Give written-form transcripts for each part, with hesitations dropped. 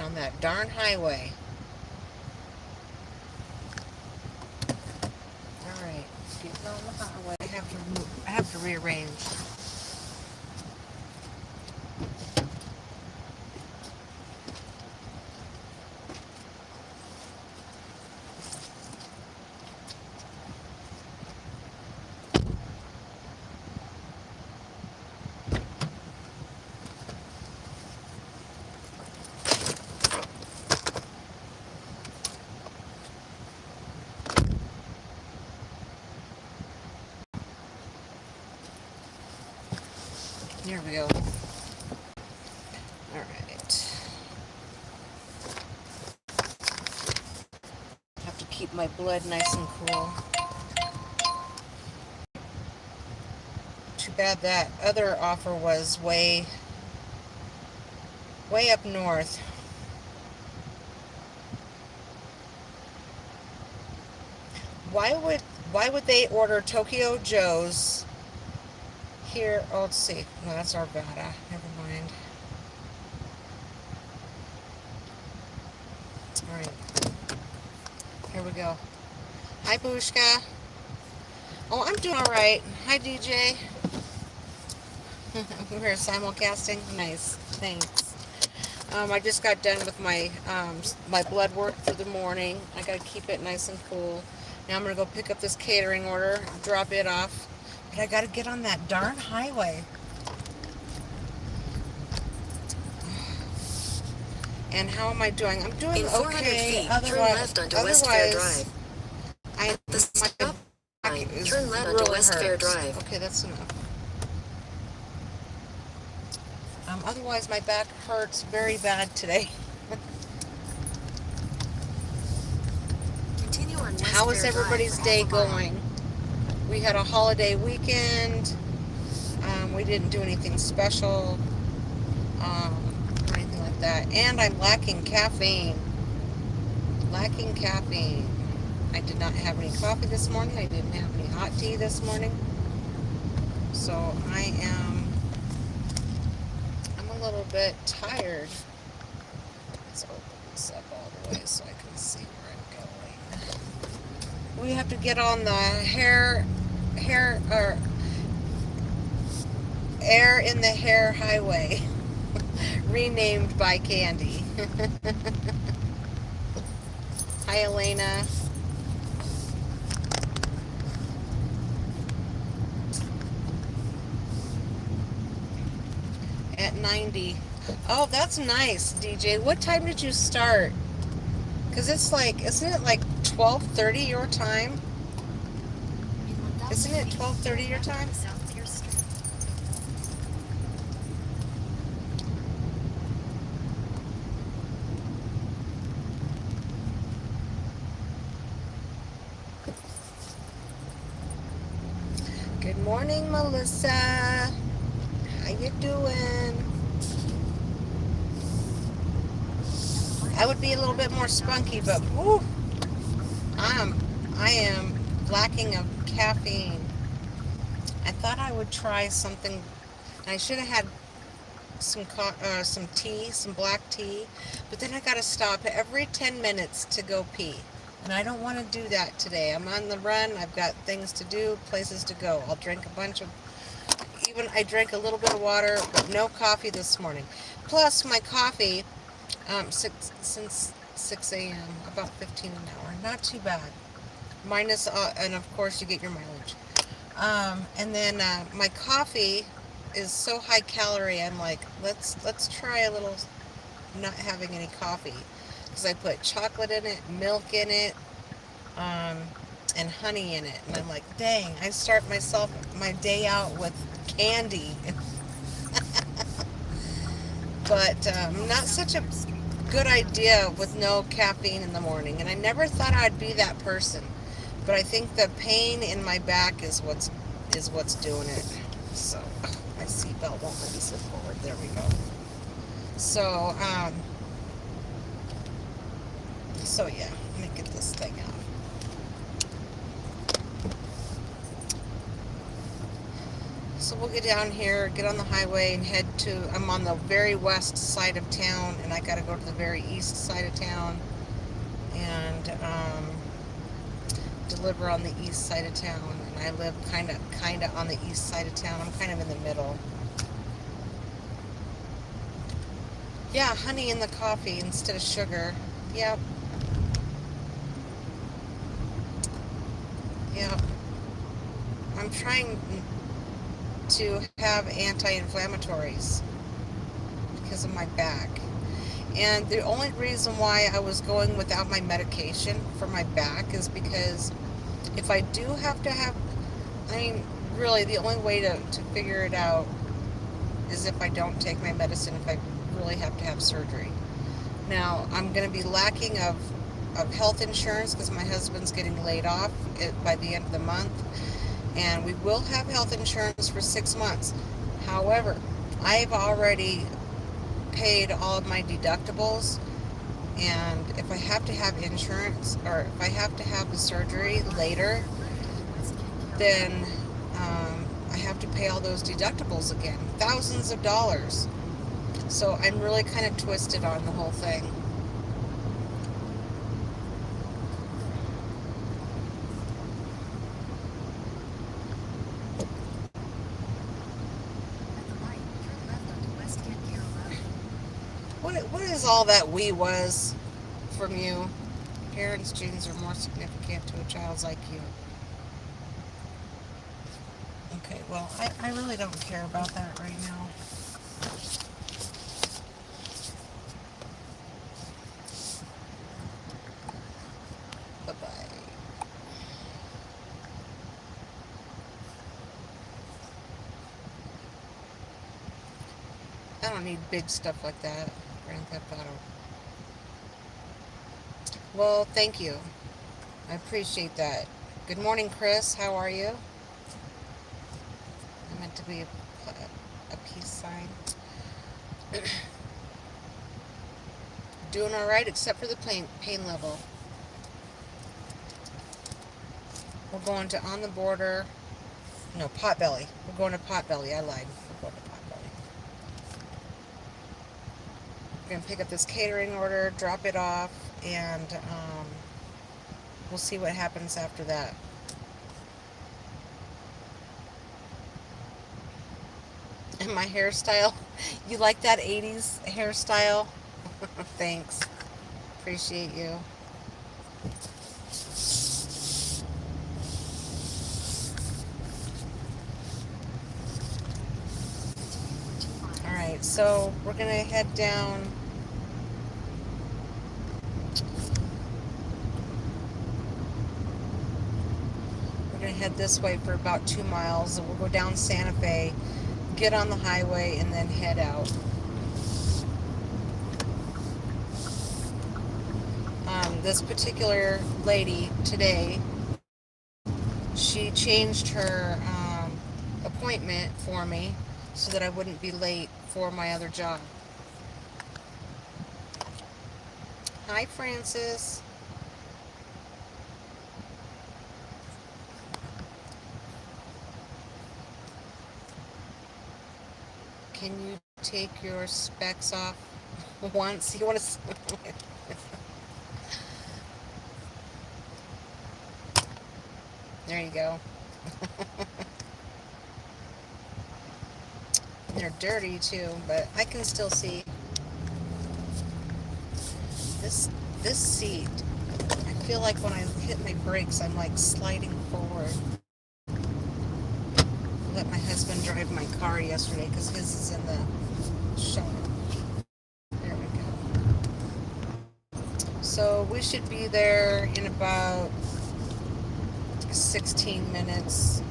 on that darn highway. All right, getting on the highway. I have to rearrange. There we go. All right. Have to keep my blood nice and cool. Too bad that other offer was way up north. Why would they order Tokyo Joe's here? Oh, let's see. No, that's Arvada. Never mind. All right. Here we go. Hi, Bushka. Oh, I'm doing all right. Hi, DJ. We're simulcasting. Nice. Thanks. I just got done with my blood work for the morning. I got to keep it nice and cool. Now I'm going to go pick up this catering order, drop it off. But I got to get on that darn highway. And how am I doing? I'm doing okay. Turn left onto West Fair Drive. Turn left onto West Fair Drive. Okay, that's enough. Otherwise, my back hurts very bad today. Continue on West How is Fair everybody's Drive day going? We had a holiday weekend. We didn't do anything special or anything like that. And I'm lacking caffeine. Lacking caffeine. I did not have any coffee this morning. I didn't have any hot tea this morning. So I'm a little bit tired. Let's open this up all the way so I can see where I'm going. We have to get on the Air in the Hair Highway, renamed by Candy. Hi, Elena. At 90. Oh, that's nice, DJ. What time did you start? Because it's like, isn't it like 12:30 your time? Isn't it 12:30 your time? Good morning, Melissa. How you doing? I would be a little bit more spunky, but whew, I am lacking of caffeine. I thought I would try something. I should have had some tea, some black tea, but then I got to stop every 10 minutes to go pee. And I don't want to do that today. I'm on the run. I've got things to do, places to go. I'll drink a bunch of, I drank a little bit of water, but no coffee this morning. Plus, my coffee, since 6 a.m., about 15 an hour. Not too bad. Minus, and of course, you get your mileage. And then my coffee is so high calorie. I'm like, let's try a little not having any coffee, because I put chocolate in it, milk in it, and honey in it. And I'm like, dang, I start my day out with candy. But not such a good idea with no caffeine in the morning. And I never thought I'd be that person. But I think the pain in my back is what's doing it. So my seatbelt won't let me sit forward. There we go. So yeah, let me get this thing out. So we'll get down here, get on the highway, and head to. I'm on the very west side of town, and I got to go to the very east side of town and deliver on the east side of town. And I live kind of on the east side of town. I'm kind of in the middle. Yeah, honey in the coffee instead of sugar. Yep, yep. I'm trying to have anti-inflammatories because of my back. And the only reason why I was going without my medication for my back is because if I do have to have, I mean, really, the only way to figure it out is if I don't take my medicine, if I really have to have surgery. Now, I'm going to be lacking of health insurance because my husband's getting laid off by the end of the month. And we will have health insurance for 6 months. However, I've already paid all of my deductibles, and if I have to have insurance or if I have to have the surgery later, then I have to pay all those deductibles again, thousands of dollars. So I'm really kind of twisted on the whole thing. What is all that we was from you? Parents' genes are more significant to a child's IQ. Okay, well, I really don't care about that right now. Bye-bye. I don't need big stuff like that. Grand Theft Auto. Well, thank you. I appreciate that. Good morning, Chris. How are you? I meant to be a peace sign. Doing all right, except for the pain level. We're going to On the Border. No, Potbelly. We're going to Potbelly. I lied. We're going to Potbelly. We're going to pick up this catering order, drop it off, and we'll see what happens after that. And my hairstyle. You like that 80s hairstyle? Thanks. Appreciate you. Alright, so we're going to head down. We're going to head this way for about 2 miles, and we'll go down Santa Fe, get on the highway, and then head out. This particular lady today, she changed her appointment for me so that I wouldn't be late for my other job. Hi, Francis. Can you take your specs off once? You want to... There you go. They're dirty too, but I can still see. This seat, I feel like when I hit my brakes, I'm like sliding forward. I let my husband drive my car yesterday because his is in the shop. There we go. So we should be there in about 16 minutes.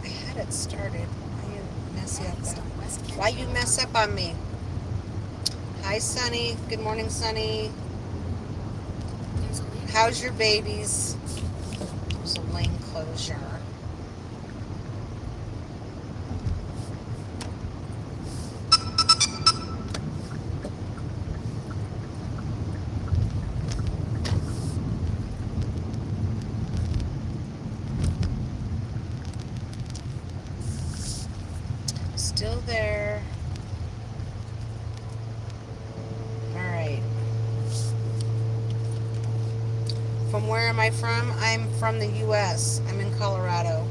I had it started. Why you mess up on me? Hi, Sunny. Good morning, Sunny. How's your babies? There's a lane closure. still there. Alright. From where am I from? I'm from the U.S. I'm in Colorado.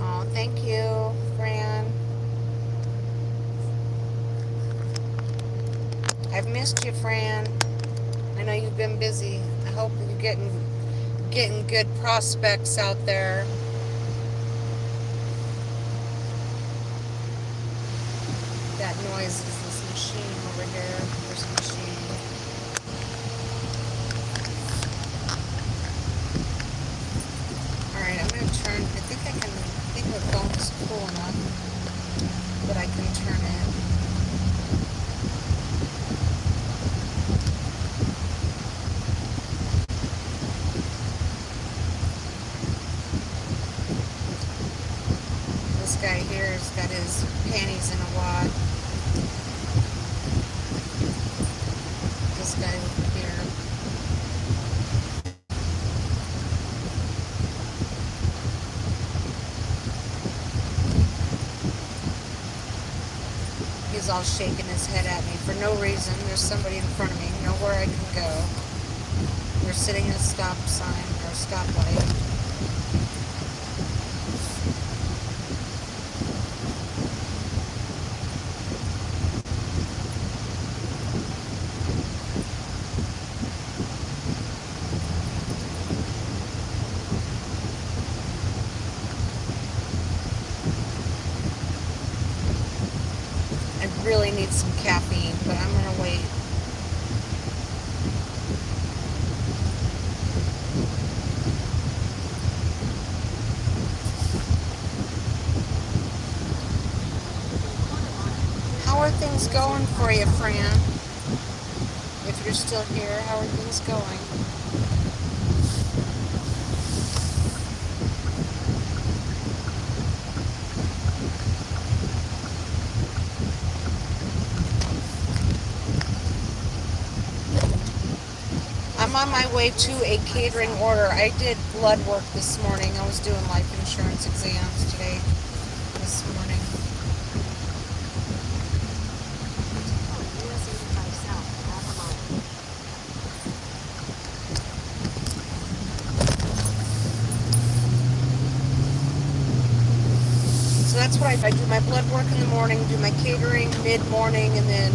Oh, thank you, Fran. I've missed you, Fran. I know you've been busy. I hope you're getting good prospects out there. That noise is this machine over here. There's a machine. Alright, I'm gonna turn. I think the phone is cool enough that I can turn it. This guy here has got his panties in a wad. This guy over here. He's all shaking his head at me for no reason. There's somebody in front of me, nowhere I can go. We're sitting at a stop sign or a stoplight. I really need some caffeine, but I'm gonna wait. How are things going for you, Fran? If you're still here, how are things going? I'm on my way to a catering order. I did blood work this morning. I was doing life insurance exams today, this morning. So that's what I do my blood work in the morning, do my catering mid-morning, and then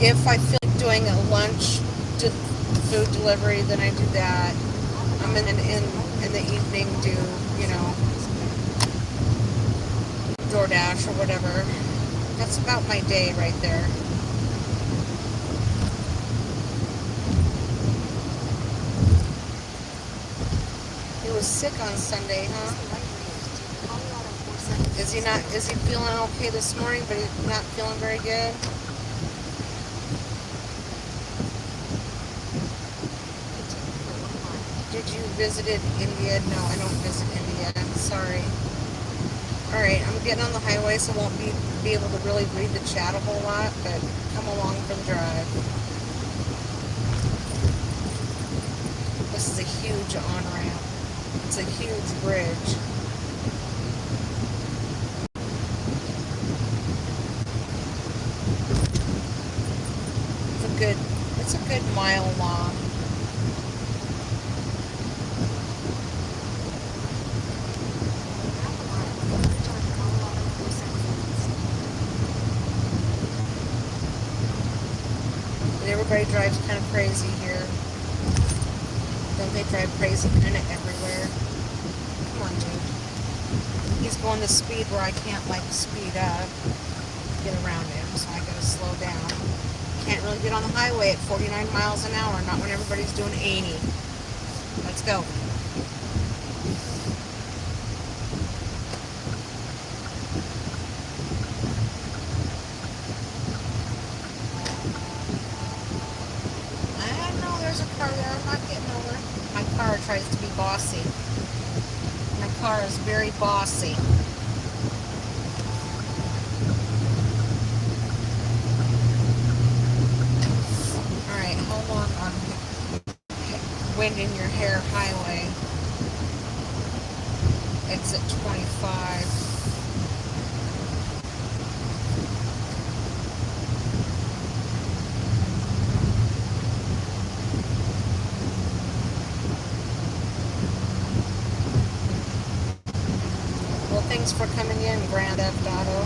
if I feel like doing a lunch food delivery, then I do that. I'm in the evening do, DoorDash or whatever. That's about my day right there. He was sick on Sunday, huh? Is he feeling okay this morning, but he's not feeling very good? Did you visit India? No, I don't visit India. I'm sorry. Alright, I'm getting on the highway, so I won't be able to really read the chat a whole lot, but come along for the drive. This is a huge on-ramp. It's a huge bridge. It's a good mile long. And everybody drives kind of crazy here. Don't they drive crazy kind of everywhere? Come on, dude. He's going the speed where I can't, speed up. Get around him, so I gotta slow down. Can't really get on the highway at 49 miles an hour, not when everybody's doing 80. Let's go. I know there's a car there. I'm not getting over. My car tries to be bossy. My car is very bossy. Alright, hold on Wind in Your Hair Highway. exit 25. Well, thanks for coming in, Grand Theft Auto.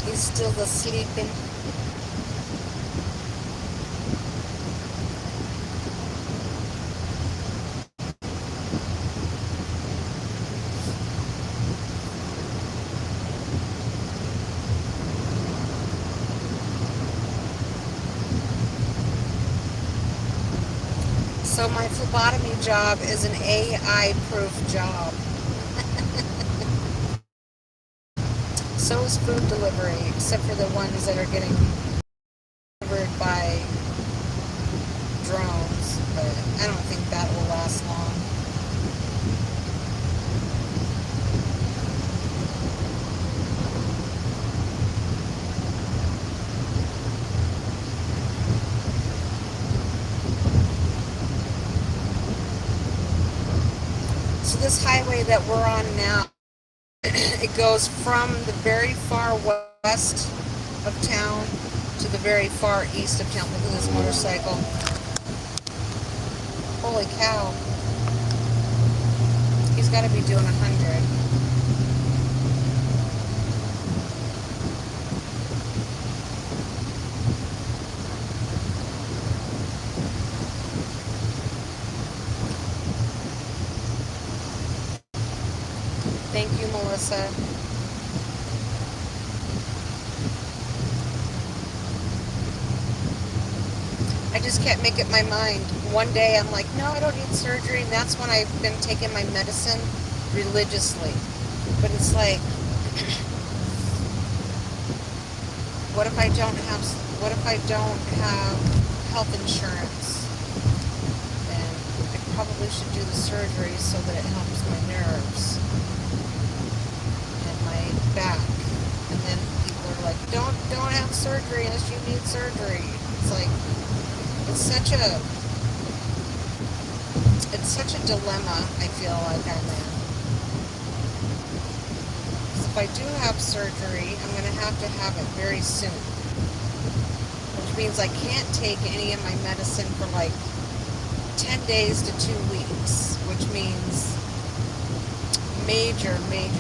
He's still sleeping. So my phlebotomy job is an AI-proof job. So is food delivery, except for the ones that are getting delivered by drones. But I don't think that will last long. So this highway that we're on now, it goes from the very far west of town to the very far east of town. Look at this motorcycle. Holy cow. He's got to be doing 100. Thank you, Melissa. I just can't make up my mind. One day I'm like, no, I don't need surgery, and that's when I've been taking my medicine religiously. But it's like, what if I don't have health insurance? Then I probably should do the surgery so that it helps my nerves and my back. And then people are like, don't have surgery unless you need surgery. It's like, it's such a dilemma. I feel like I'm in. If I do have surgery, I'm going to have it very soon, which means I can't take any of my medicine for like 10 days to 2 weeks, which means major pain.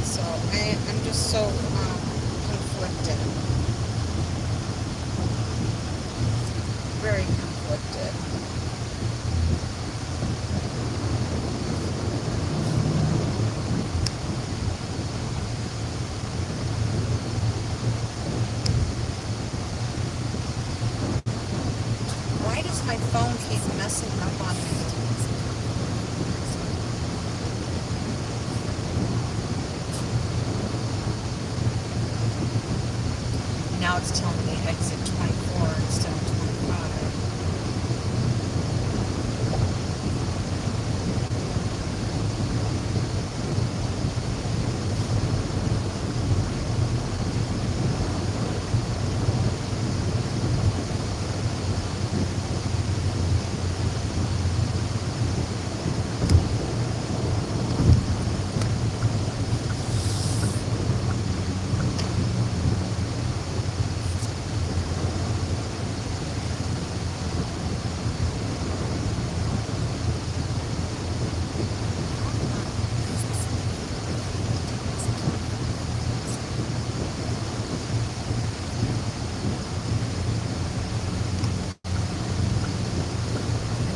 So I'm just so conflicted. Very conflicted. Why does my phone keep messing up on me? Now it's telling me exit 24 instead of 25.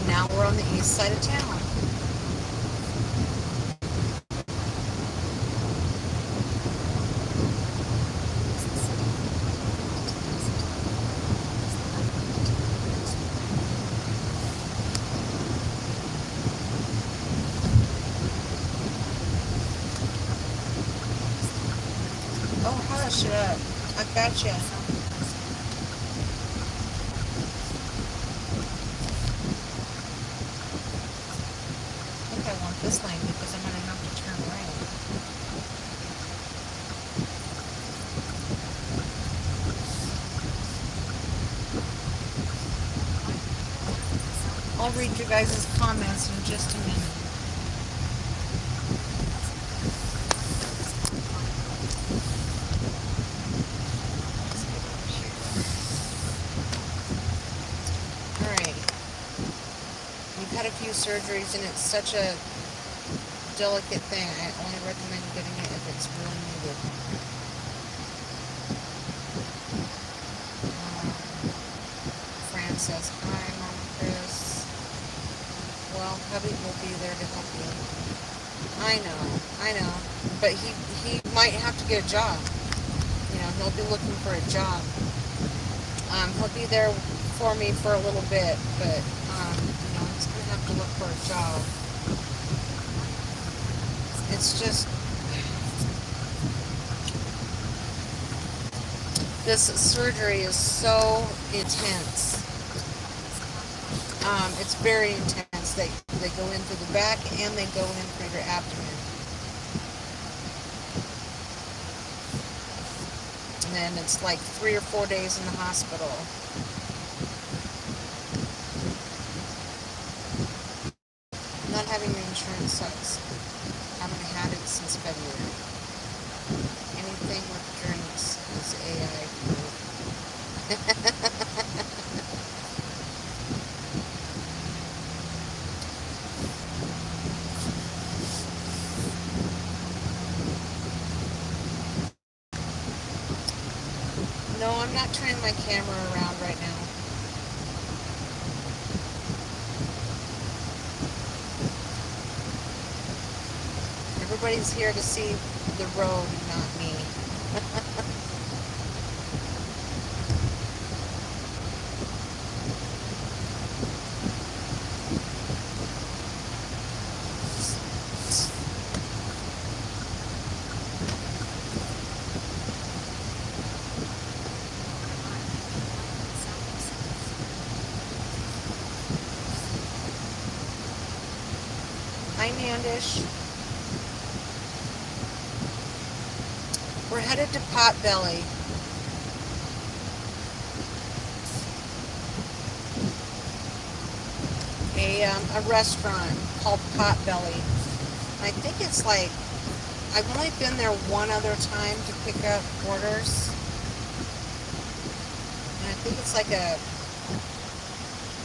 Now we're on the east side of town. hush it up. I got you. I think I want this lane because I'm gonna have to turn right. I'll read you guys' comments in just a minute. Alright. You've had a few surgeries and it's such a delicate thing. I only recommend getting it if it's really needed. Fran says, hi, Mom Chris. Well, hubby will be there to help you. I know. But he might have to get a job. You know, he'll be looking for a job. He'll be there for me for a little bit, but, you know, he's going to have to look for a job. It's just, this surgery is so intense. It's very intense. They go in through the back and they go in through your abdomen. And then it's like 3 or 4 days in the hospital. Not having the insurance sucks. Haven't had it since February. Anything with drinks is AI proof. No, I'm not turning my camera around right now. Everybody's here to see the road, not me. Hi, Nandish. We're headed to Potbelly. A restaurant called Potbelly. I think it's like, I've only been there one other time to pick up orders. And I think it's like a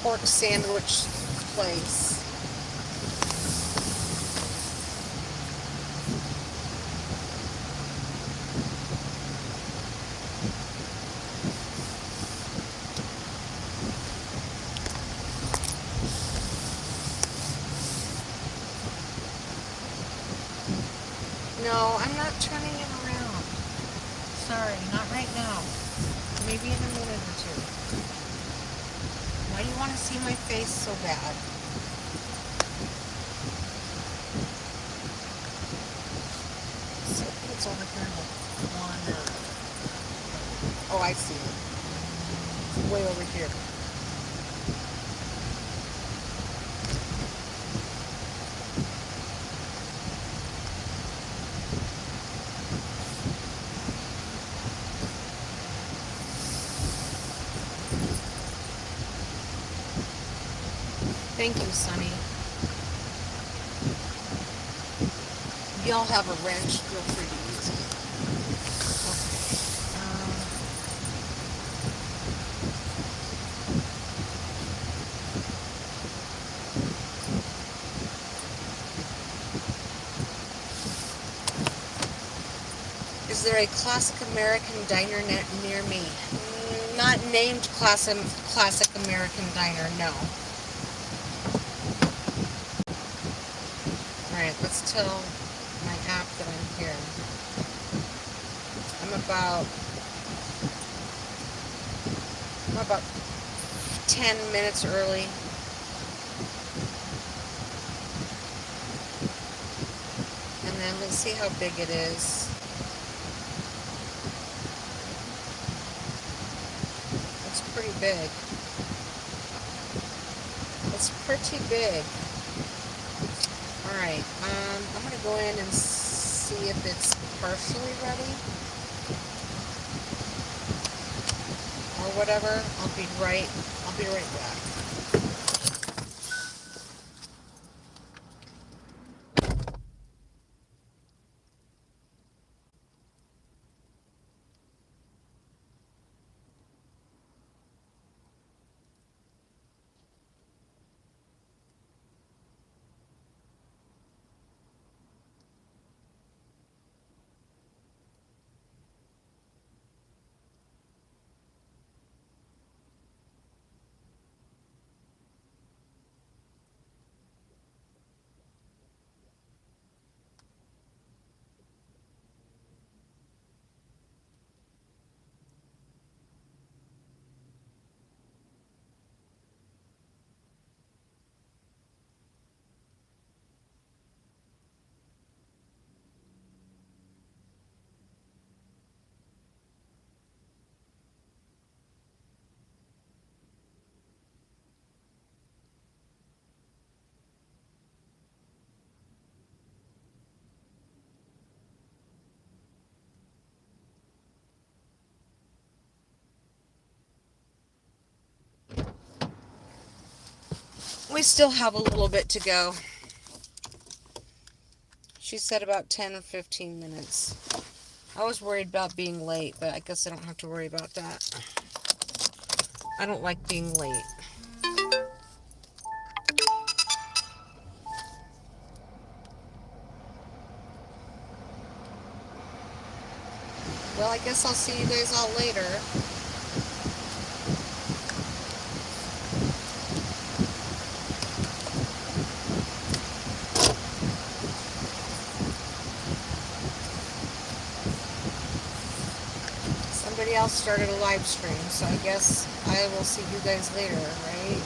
pork sandwich place. No, I'm not turning it around. Sorry, not right now. Maybe in a minute or two. Why do you want to see my face so bad? So I think it's over here in the corner. Oh, I see it. It's way over here. Thank you, Sonny. Y'all have a wrench. Feel free to use it. Okay. Is there a classic American diner near me? Not named classic American diner, no. Alright, let's tell my app that I'm here. I'm about 10 minutes early. And then let's see how big it is. pretty big. It's pretty big. Alright, I'm going to go in and see if it's partially ready. Or whatever. I'll be right back. We still have a little bit to go. She said about 10 or 15 minutes. I was worried about being late, but I guess I don't have to worry about that. I don't like being late. Well, I guess I'll see you guys all later. Somebody else started a live stream, so I guess I will see you guys later, right?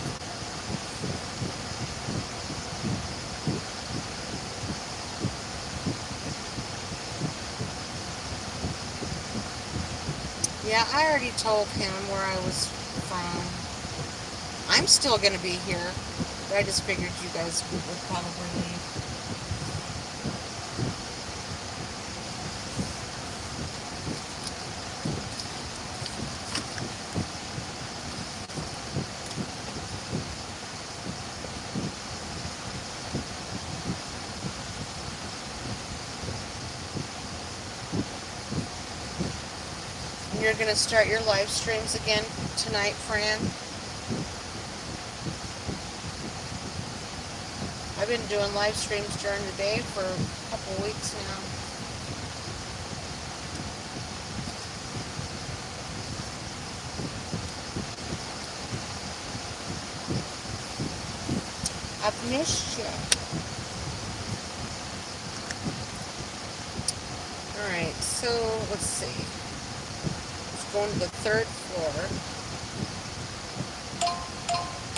Yeah, I already told him where I was from. I'm still going to be here, but I just figured you guys would probably leave. You're going to start your live streams again tonight, Fran? I've been doing live streams during the day for a couple weeks now. I've missed you. Alright, so let's see. Let's go to the third floor.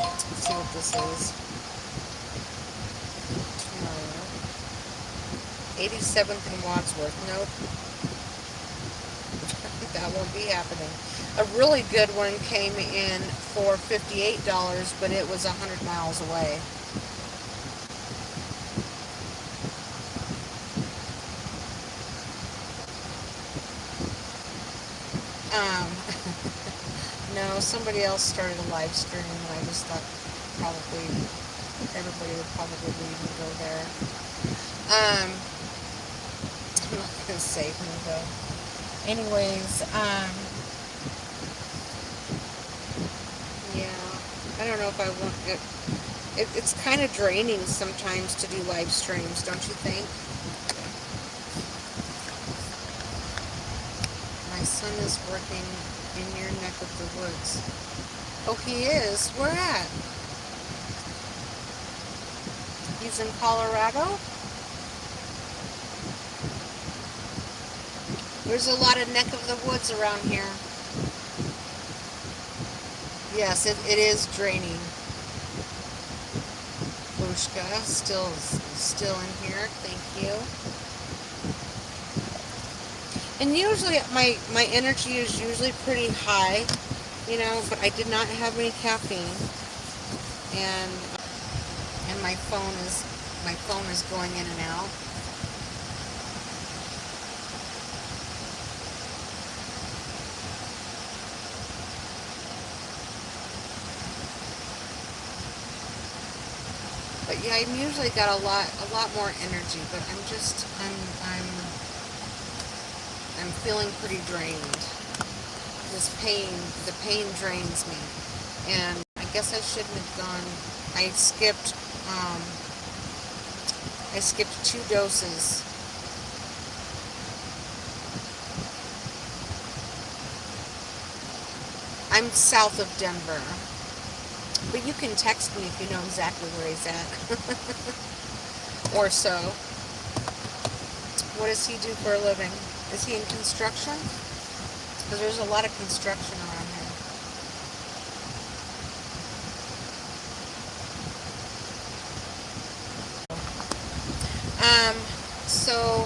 Let's see what this is. 87th and Wadsworth. Nope. That won't be happening. A really good one came in for $58, but it was 100 miles away. No, somebody else started a live stream, and I just thought probably everybody would probably leave and go there. I'm not gonna say who though. Anyways, yeah, I don't know if I want it. It's kind of draining sometimes to do live streams, don't you think? My son is working in your neck of the woods. Oh, he is? Where at? He's in Colorado? There's a lot of neck of the woods around here. Yes, it is draining. Bushka, still in here. Thank you. And usually my energy is usually pretty high you know, but I did not have any caffeine, and my phone is going in and out. But yeah, I'm usually got a lot more energy, but I'm feeling pretty drained. This pain, the pain drains me, and I guess I shouldn't have gone. I skipped, um, I skipped 2 doses. I'm south of Denver, but you can text me if you know exactly where he's at, or so. What does he do for a living? Is he in construction? Because there's a lot of construction around here. So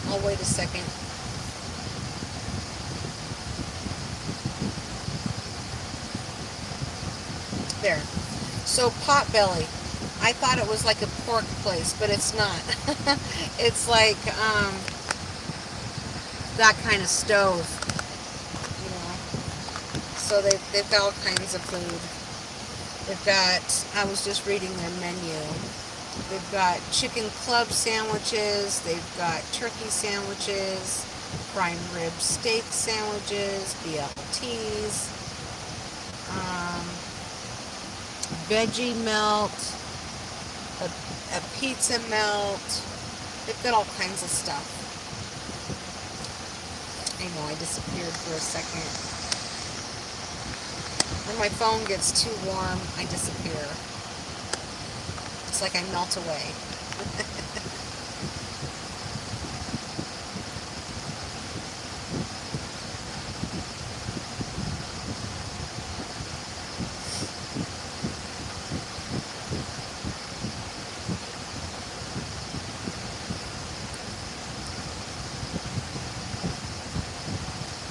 I'll wait a second. There. So potbelly. I thought it was like a pork place, but it's not. It's like that kind of stove, you know. So they've got all kinds of food. They've got, I was just reading their menu. They've got chicken club sandwiches, they've got turkey sandwiches, prime rib steak sandwiches, BLTs, veggie melt, a pizza melt. They've got all kinds of stuff. I know, I disappeared for a second. When my phone gets too warm, I disappear. It's like I melt away.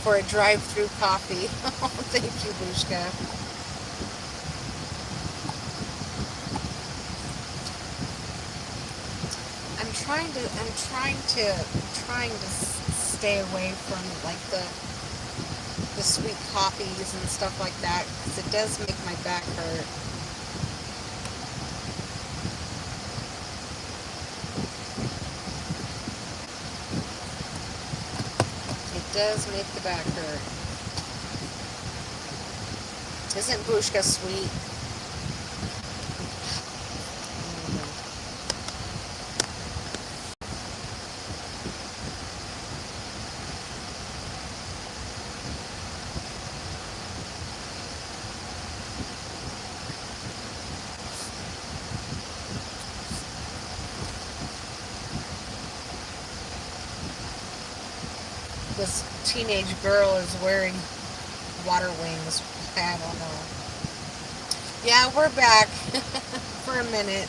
For a drive-through coffee. Oh, thank you, Bushka. I'm trying to stay away from like the sweet coffees and stuff like that, because it does make my back hurt. It does make the back hurt. Isn't Bushka sweet? This teenage girl is wearing water wings. I don't know. Yeah, we're back for a minute.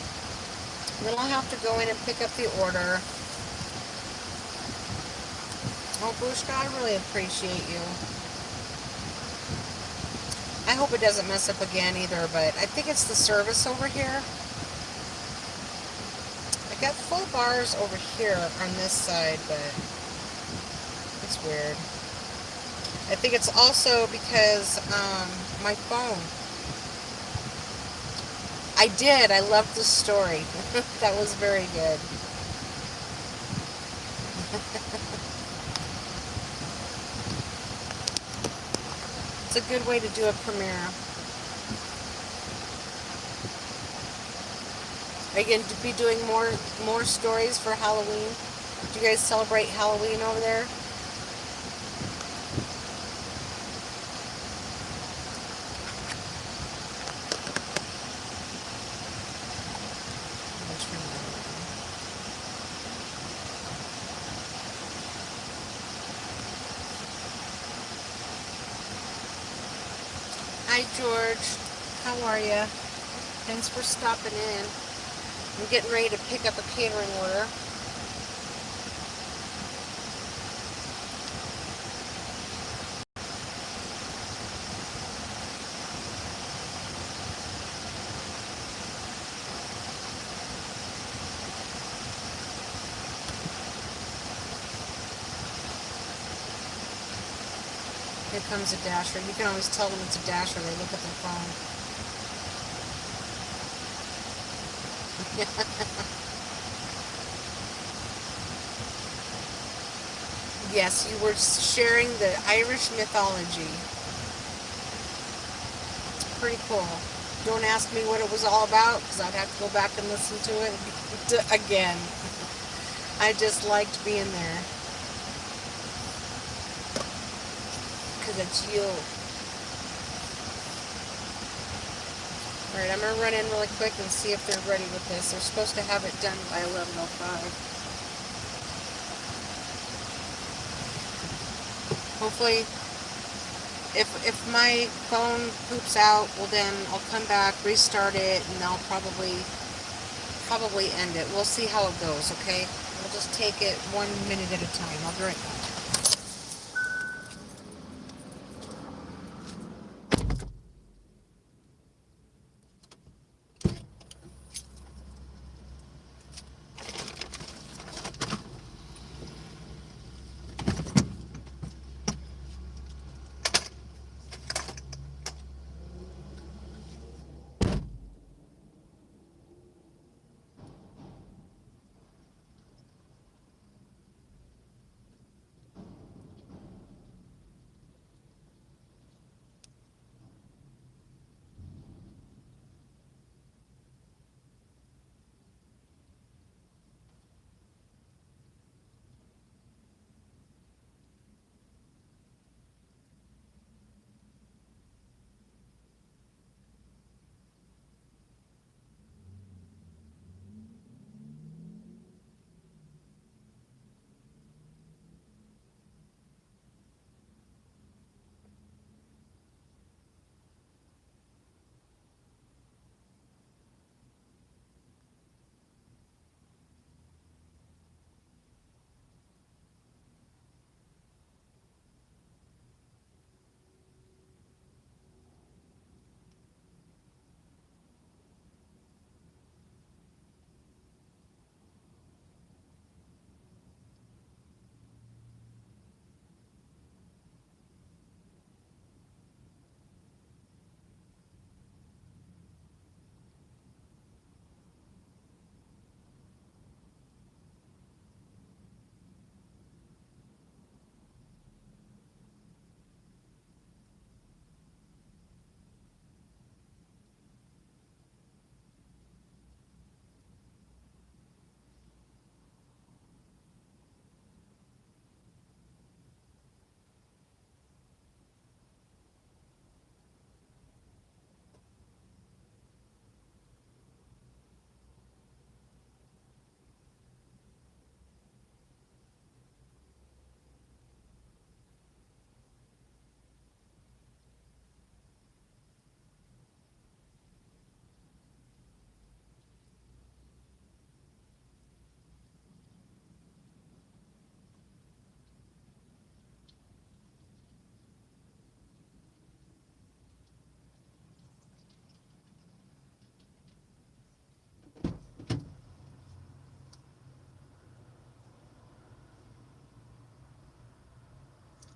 Then I'll have to go in and pick up the order. Oh, Bushka, I really appreciate you. I hope it doesn't mess up again either, but I think it's the service over here. I got full bars over here on this side, but it's weird. I think it's also because my phone. I loved the story. That was very good. It's a good way to do a premiere. Are you going to be doing more stories for Halloween? Do you guys celebrate Halloween over there? Hi, George. How are you? Thanks for stopping in. I'm getting ready to pick up a catering order. Here comes a dasher. You can always tell when it's a dasher. They look at their phone. Yes, you were sharing the Irish mythology. It's pretty cool. Don't ask me what it was all about because I'd have to go back and listen to it again. I just liked being there because it's you. Alright, I'm going to run in really quick and see if they're ready with this. They're supposed to have it done by 11:05. Hopefully, if my phone poops out, well then I'll come back, restart it, and I'll probably end it. We'll see how it goes, okay? We'll just take it 1 minute at a time. I'll be right back.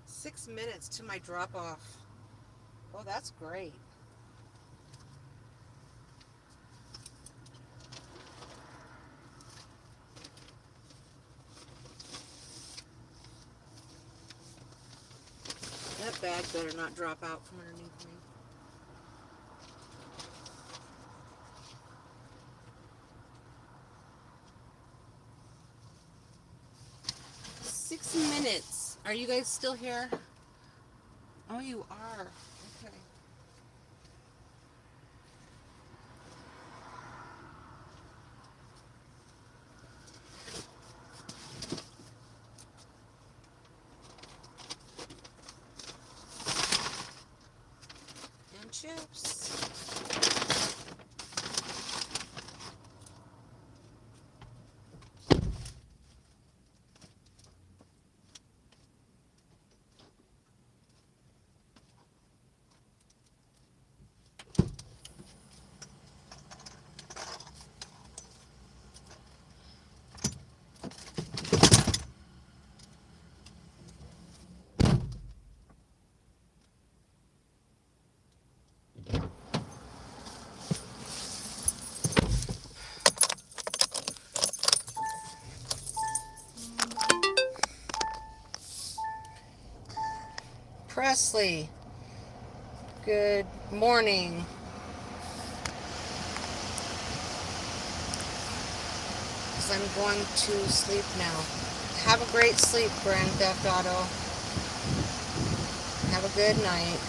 6 minutes to my drop off. Oh, that's great. That bag better not drop out from underneath me. 6 minutes. Are you guys still here? Oh, you are. Okay. And chips. Presley, good morning. Because I'm going to sleep now. Have a great sleep, Grand Theft Auto. Have a good night.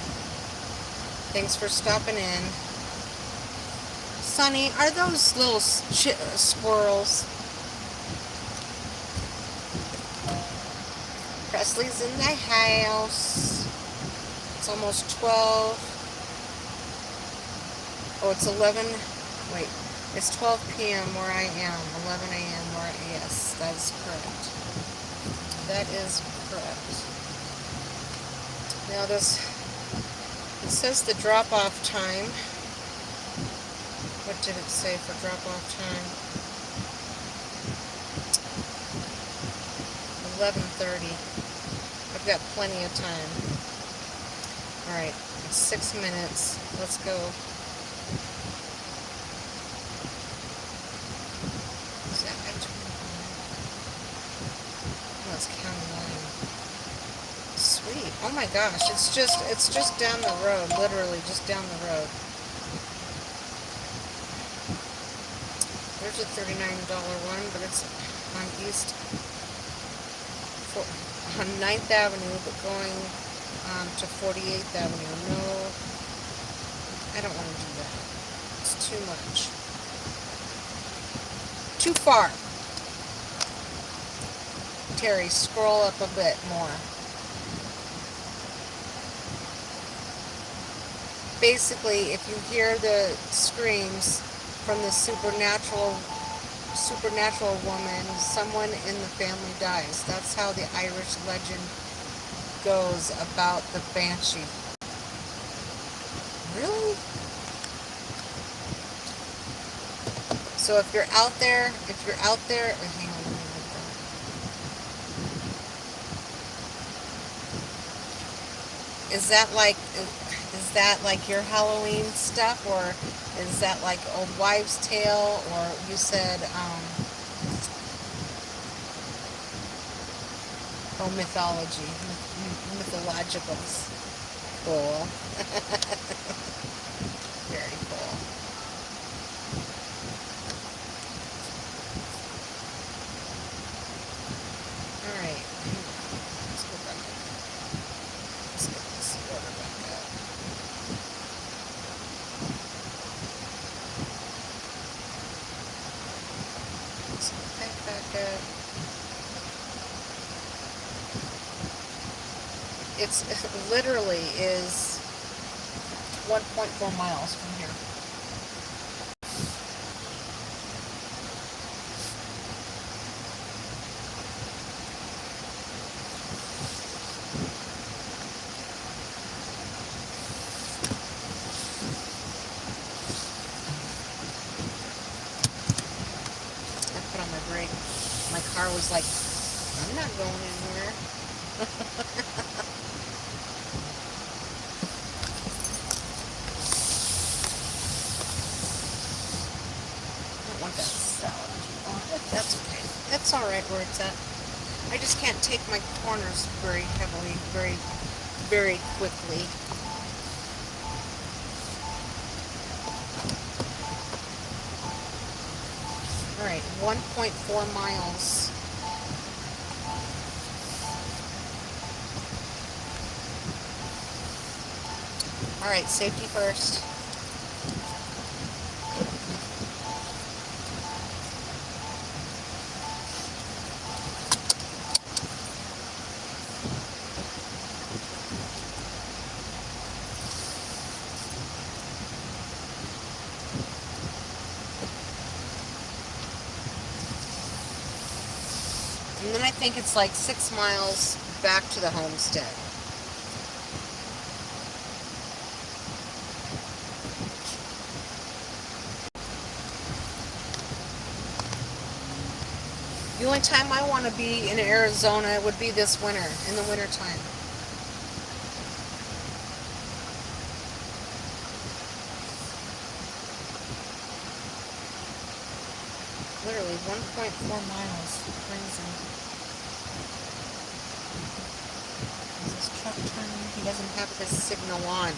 Thanks for stopping in. Sonny, are those little squirrels? Presley's in the house. It's almost 12. Oh, it's 11. Wait, it's 12 p.m. where I am. 11 a.m. where yes, that's correct. That is correct. Now this, it says the drop-off time. What did it say for drop-off time? 11:30. I've got plenty of time. Alright, it's 6 minutes. Let's go. Is that no, it's County Line. Sweet. Oh my gosh, it's just down the road, literally just down the road. There's a $39 one, but it's on on 9th Avenue, but going to 48th Avenue. No, I don't want to do that. It's too much. Too far. Terry, scroll up a bit more. Basically, if you hear the screams from the supernatural woman, someone in the family dies. That's how the Irish legend goes about the banshee. Really? So if you're out there, hang on, let me look that. Is that like your Halloween stuff, or is that like old wives' tale, or you said mythology, mythologicals? Cool. Very cool. All right. Let's go back. Let's get this order back up. Let's get that back up. It literally is 1.4 miles from here. I put on my brake. My car was like, I'm not going anywhere. That's okay. That's alright where it's at. I just can't take my corners very heavily, very quickly. Alright, 1.4 miles. Alright, safety first. And then I think it's like 6 miles back to the homestead. The only time I want to be in Arizona would be this winter, in the winter time. Literally 1.4 miles. Crazy. Is this truck turning here? doesn't have his signal on.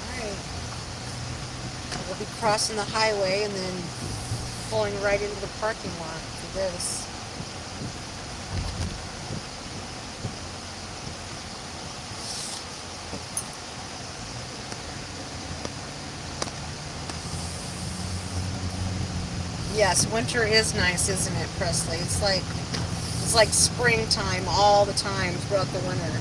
Alright. We'll be crossing the highway and then pulling right into the parking lot for this. Yes, winter is nice, isn't it, Presley? It's like springtime all the time throughout the winter.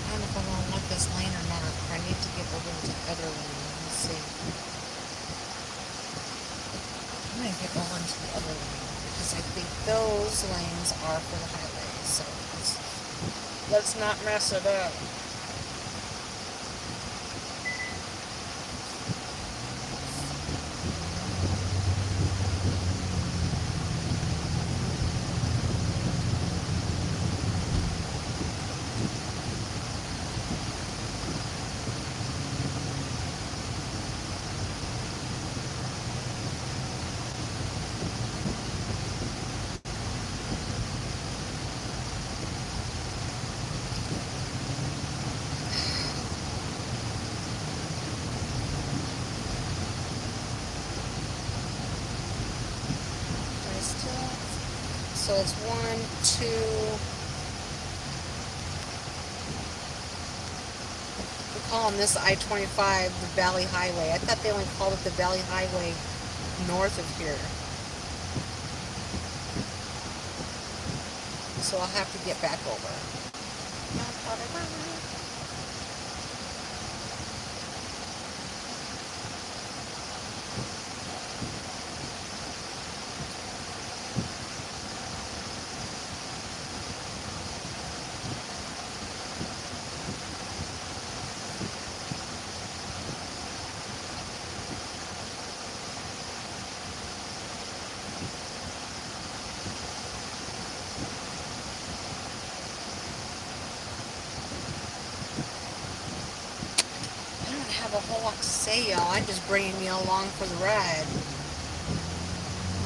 I don't know if I want to let this lane or not. I need to get over into the other lane. Let's see. I'm going to get over into the other lane because I think those lanes are for the highway. So let's not mess it up. So it's 1, 2. We call this I-25 the Valley Highway. I thought they only called it the Valley Highway north of here. So I'll have to get back over. A whole lot to say, y'all. I'm just bringing you along for the ride.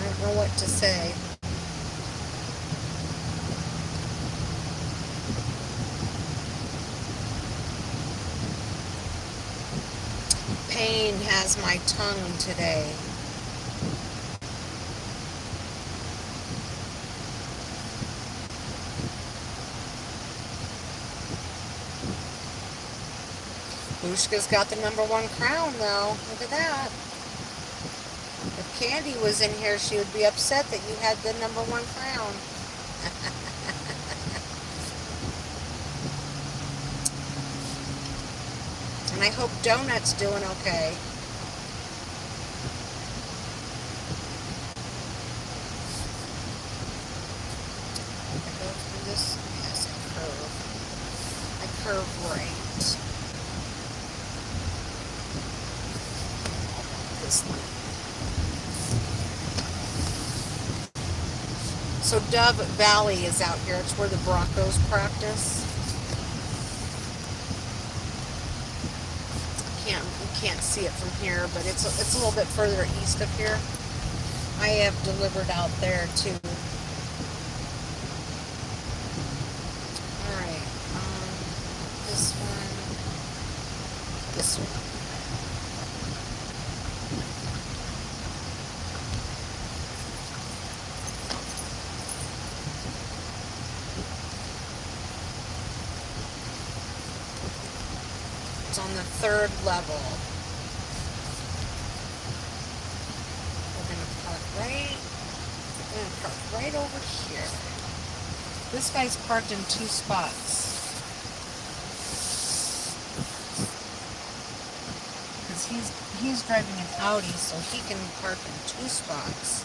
I don't know what to say. Pain has my tongue today. Bushka's got the #1 crown, though. Look at that. If Candy was in here, she would be upset that you had the #1 crown. And I hope Donut's doing okay. I go through this. Yes, I curve. I curve right. So Dove Valley is out here. It's where the Broncos practice. You can't see it from here, but it's a little bit further east of here. I have delivered out there too. All right, this one, this one. On the 3rd level. We're going to park right over here. This guy's parked in 2 spots. Because he's driving an Audi, so he can park in 2 spots.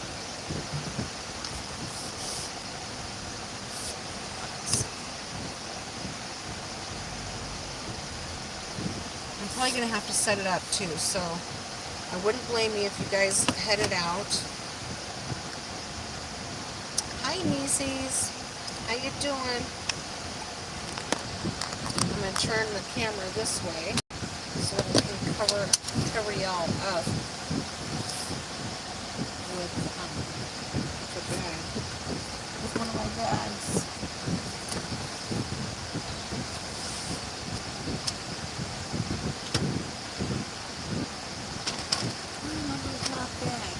I'm probably going to have to set it up too, so I wouldn't blame you if you guys headed out. Hi, nieceys. How you doing? I'm going to turn the camera this way so that we can cover y'all up with the bag. With one of my bags. Oh, my bag.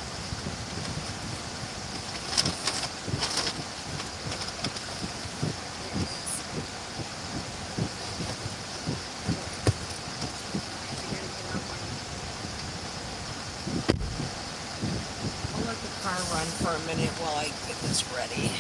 I'll let the car run for a minute while I get this ready.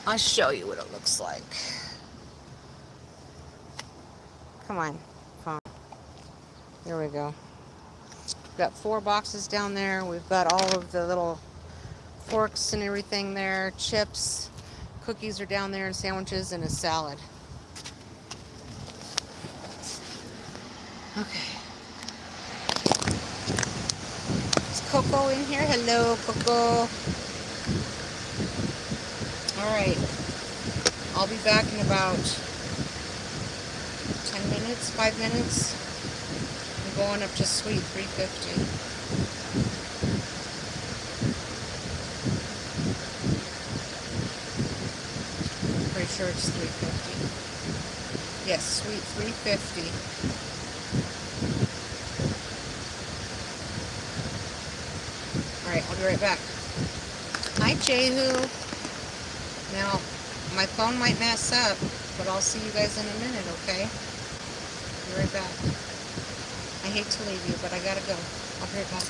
I'll show you what it looks like. Come on, phone. There we go. We've got 4 boxes down there. We've got all of the little forks and everything there. Chips, cookies are down there, and sandwiches, and a salad. Okay. Is Coco in here? Hello, Coco. All right. I'll be back in about 10 minutes, 5 minutes. I'm going up to Suite 350. Pretty sure it's 350. Yes, Suite 350. All right, I'll be right back. Hi, Jehu. Now, my phone might mess up, but I'll see you guys in a minute, okay? Be right back. I hate to leave you, but I gotta go. I'll be right back.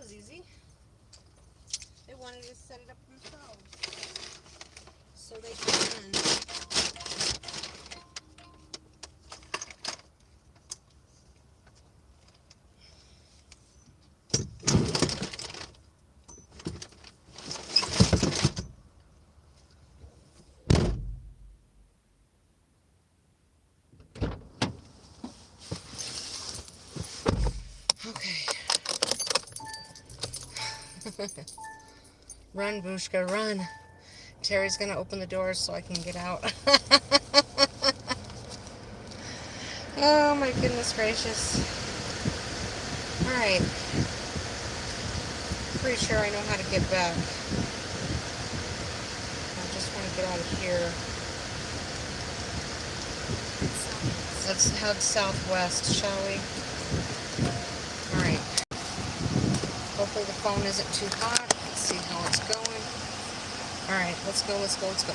was easy. They wanted to set it up themselves. So they can. Okay. Run, Bushka, run. Terry's gonna open the doors so I can get out. Oh my goodness gracious. Alright. Pretty sure I know how to get back. I just want to get out of here. Let's head southwest, shall we? Alright. Hopefully the phone isn't too hot. Let's see how it's going. Alright, let's go, let's go, let's go.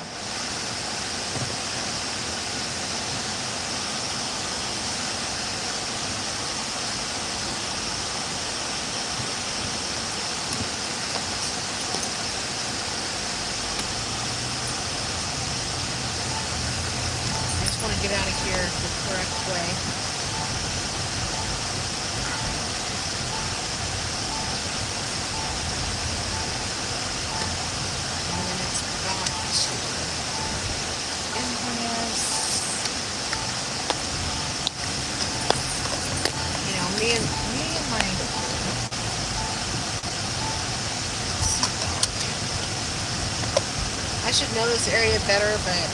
I just want to get out of here the correct way. And then it's back to Inverness. You know, me and my I should know this area better, but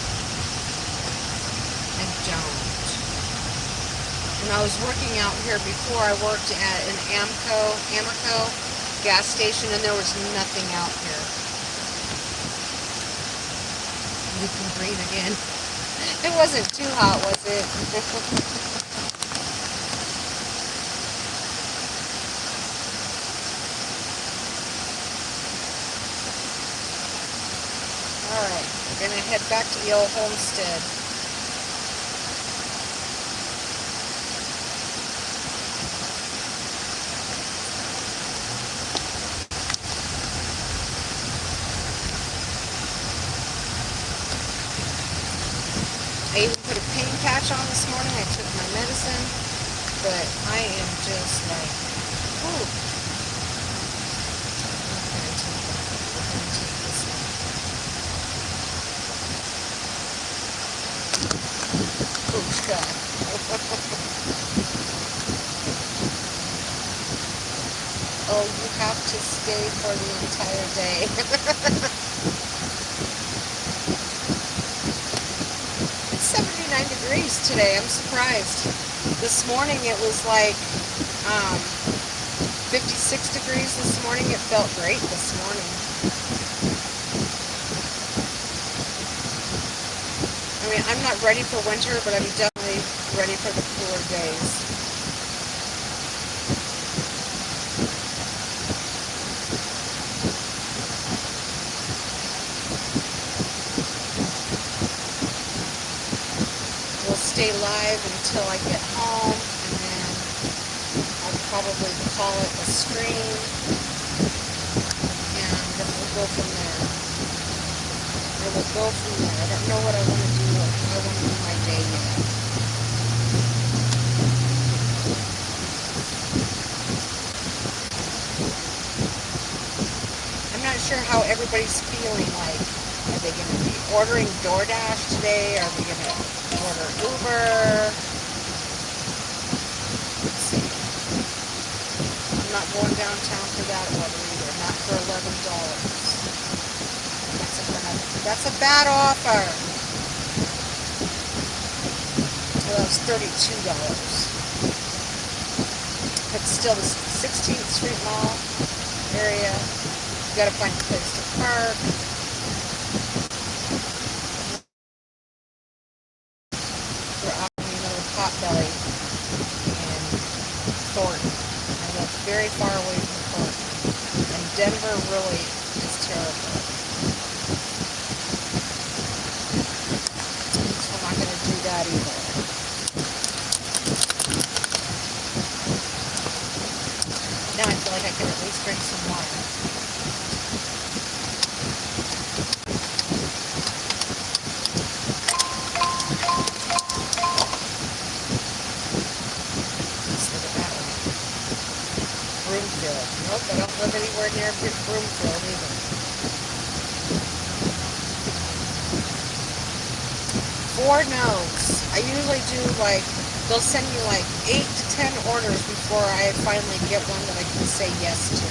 I don't. When I was working out here before, I worked at an Amoco gas station, and there was nothing out here. You can breathe again. It wasn't too hot, was it? Alright, we're going to head back to the old homestead. I even put a pain patch on this morning. I took my medicine, but I am just like, ooh. We're going to take this one. Bushka. Oh, you have to stay for the entire day. It's 79 degrees today. I'm surprised. This morning it was like 56 degrees this morning. It felt great this morning. I mean, I'm not ready for winter, but I'm definitely ready for the cooler days. We'll stay live until I get home, and then I'll probably call it a stream, and then we'll go from there. I don't know what I want to do. I want to do my day yet. I'm not sure how everybody's feeling. Like, are they going to be ordering DoorDash today? Are they going to order Uber? Let's see. I'm not going downtown for that order either. Not for $11. That's a bad offer. Well, that was $32. But still, the 16th Street Mall area, you gotta find a place to park. We're out in the middle of Potbelly and Thornton. I live very far away from Thornton. And Denver really is terrible. So I'm not going to do that either. Now I feel like I can at least drink some water. Let's look at that one. Broomfield. Nope, I don't live anywhere near Broomfield either. Four no's. I usually do like, they'll send you like 8 to 10 orders before I finally get one that I can say yes to.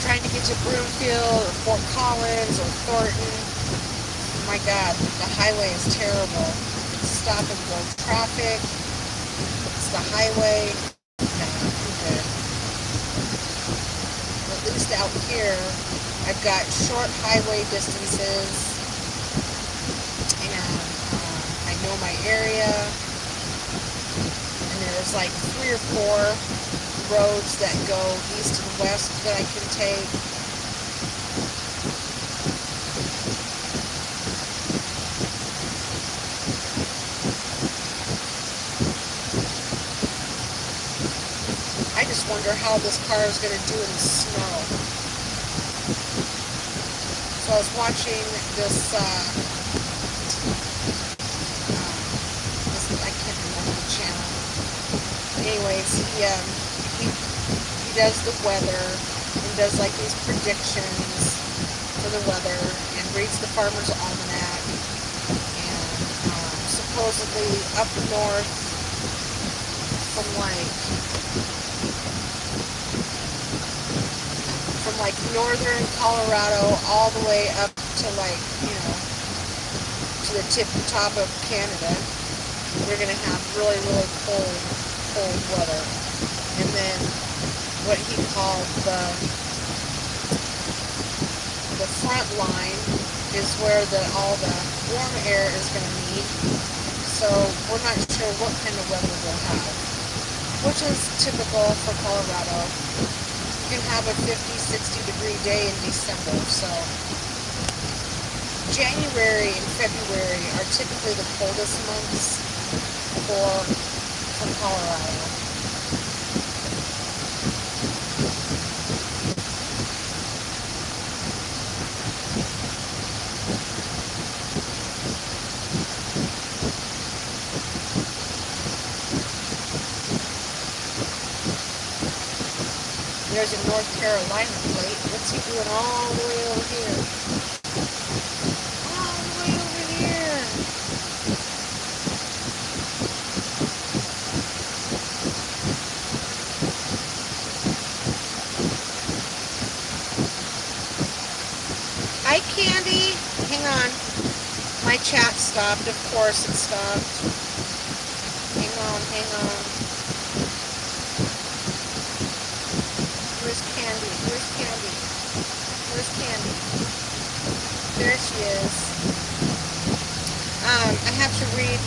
Trying to get to Broomfield or Fort Collins or Thornton. Oh my God, the highway is terrible. It's stop and go traffic. It's the highway. No, I'm good. At least out here, I've got short highway distances, and I know my area, and there's like 3 or 4 roads that go east and west that I can take. I just wonder how this car is going to do in the snow. So I was watching this, I can't remember the channel. Anyways, he does the weather and does like these predictions for the weather and reads the Farmer's Almanac. And supposedly up north from like northern Colorado all the way up to like, to the top of Canada, we're going to have really, really cold weather. And then what he called the front line is where all the warm air is going to meet. So we're not sure what kind of weather we'll have, which is typical for Colorado. You can have a 50, 60 degree day in December. So January and February are typically the coldest months from Colorado. There's a North Carolina plate. What's he doing all the way over here? All the way over here. Hi, Candy. Hang on. My chat stopped. Of course it stopped. Hang on. Where's Candy? There she is. I have to read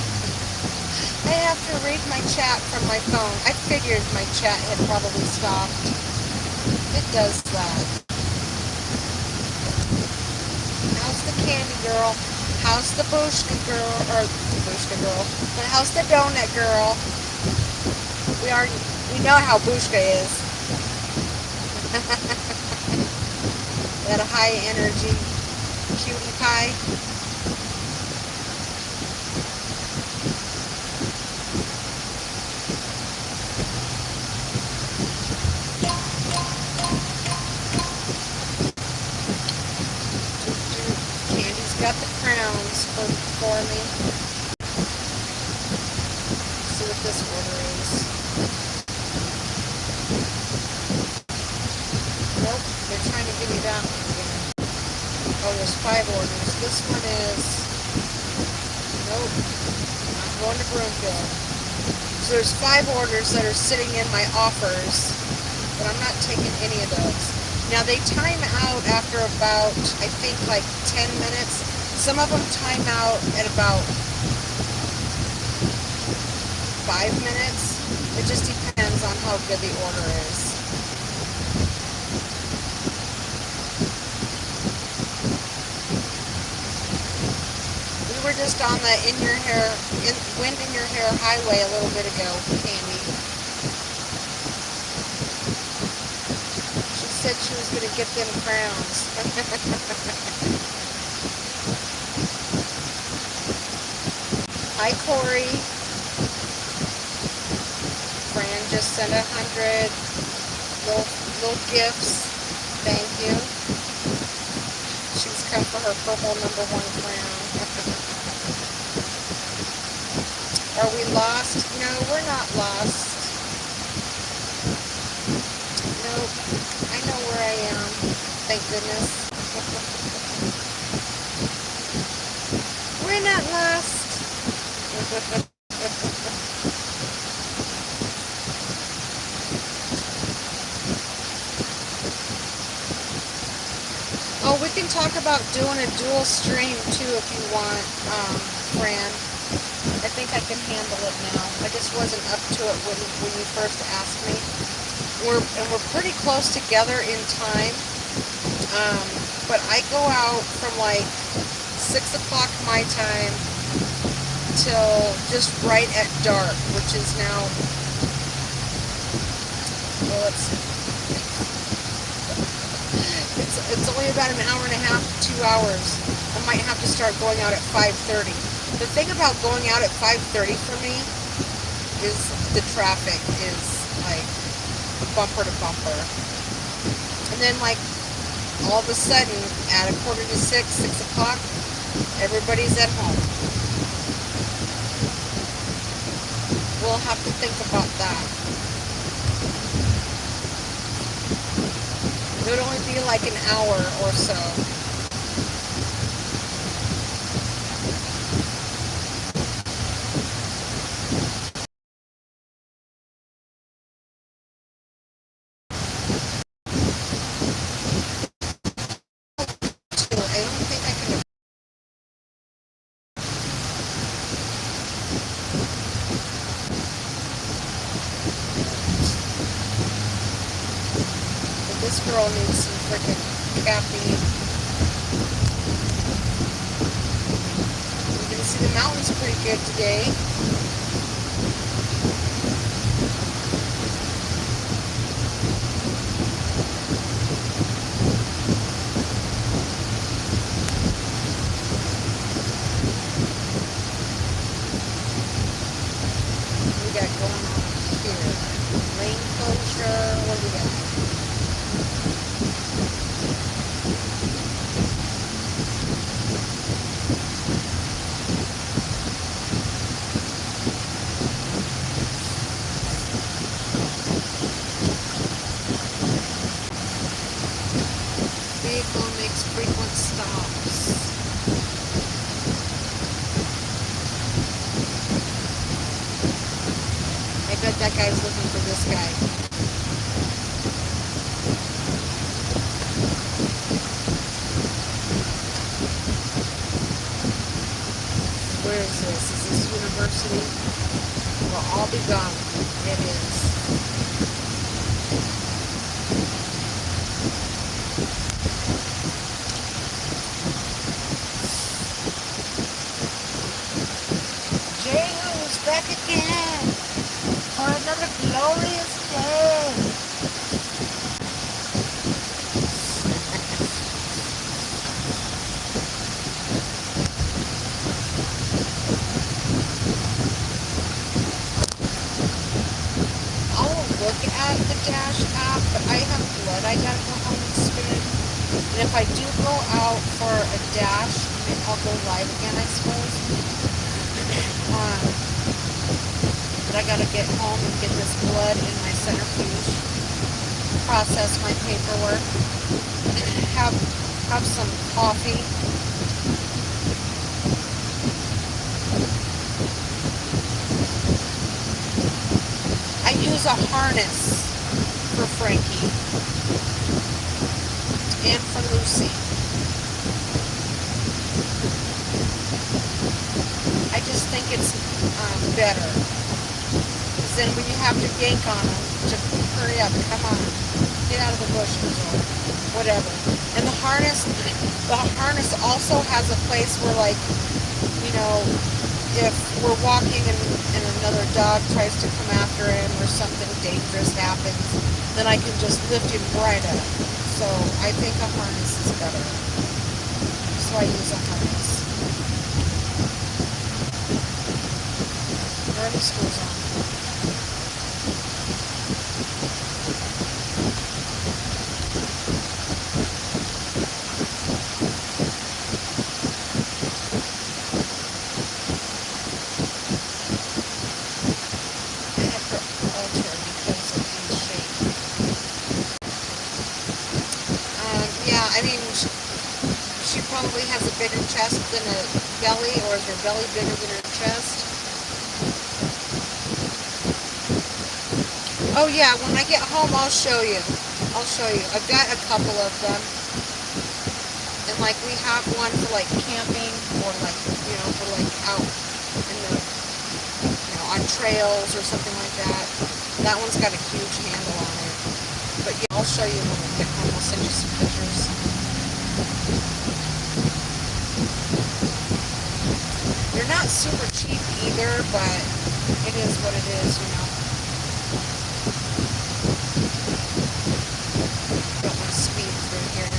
my chat from my phone. I figured my chat had probably stopped. It does that. How's the candy girl? How's the Bushka girl? Or the Bushka girl. But how's the donut girl? We know how Bushka is. That high energy cutie pie. Candy's got the crowns for me. Let's see what this order is. Nope, they're trying to give me that one again. Oh, there's 5 orders. This one is... Nope. I'm going to Broomfield. So there's 5 orders that are sitting in my offers, but I'm not taking any of those. Now they time out after about, I think, like 10 minutes. Some of them time out at about 5 minutes. It just depends on how good the order is. We were just on the wind in your hair highway a little bit ago, Candy. She said she was going to get them crowns. Hi, Corey. Fran just sent 100 little gifts. Thank you. She's come for her purple #1 crown. Are we lost? No, we're not lost. Nope. I know where I am. Thank goodness. We're not lost. Oh, we can talk about doing a dual stream too if you want, Fran. I think I can handle it now. I just wasn't up to it when you first asked me. We're pretty close together in time. But I go out from like 6 o'clock my time till just right at dark, which is now, well, it's only about an hour and a half to 2 hours. I might have to start going out at 5:30. The thing about going out at 5:30 for me is the traffic is like bumper to bumper. And then like all of a sudden at 5:45, 6 o'clock, everybody's at home. We'll have to think about that. It would only be like an hour or so. I don't think I can. But this girl needs some freaking caffeine. You can see the mountains pretty good today. We got going on here. Lane closure. What do we got? Vehicle makes frequent stops. I bet that guy's looking for this guy. Where is this? Is this university? Will all be gone. It is. Jehu's back again for another glorious day. I'll look at the Dash app, but I have blood I gotta go home and spin. And if I do go out for a Dash, maybe I'll go live again, I suppose. But I gotta get home and get this blood in my centrifuge, process my paperwork, have some coffee. I use a harness for Frankie and for Lucy. I just think it's better. Because then when you have to yank on them, to hurry up, come on, get out of the bushes or whatever. And the harness also has a place where, like, know, if we're walking and another dog tries to come after him or something dangerous happens, then I can just lift him right up. So I think a harness is better. So I use a harness. Already school's on. Yeah, I mean, she probably has a bigger chest than a belly, or is her belly bigger than her chest? Oh yeah, when I get home, I'll show you. I'll show you. I've got a couple of them, and like we have one for like camping, or like for like out in the on trails or something like that. That one's got a huge handle on it. But yeah, I'll show you when we get home. I'll send you some pictures. They're not super cheap either, but it is what it is. Don't want to speed through here.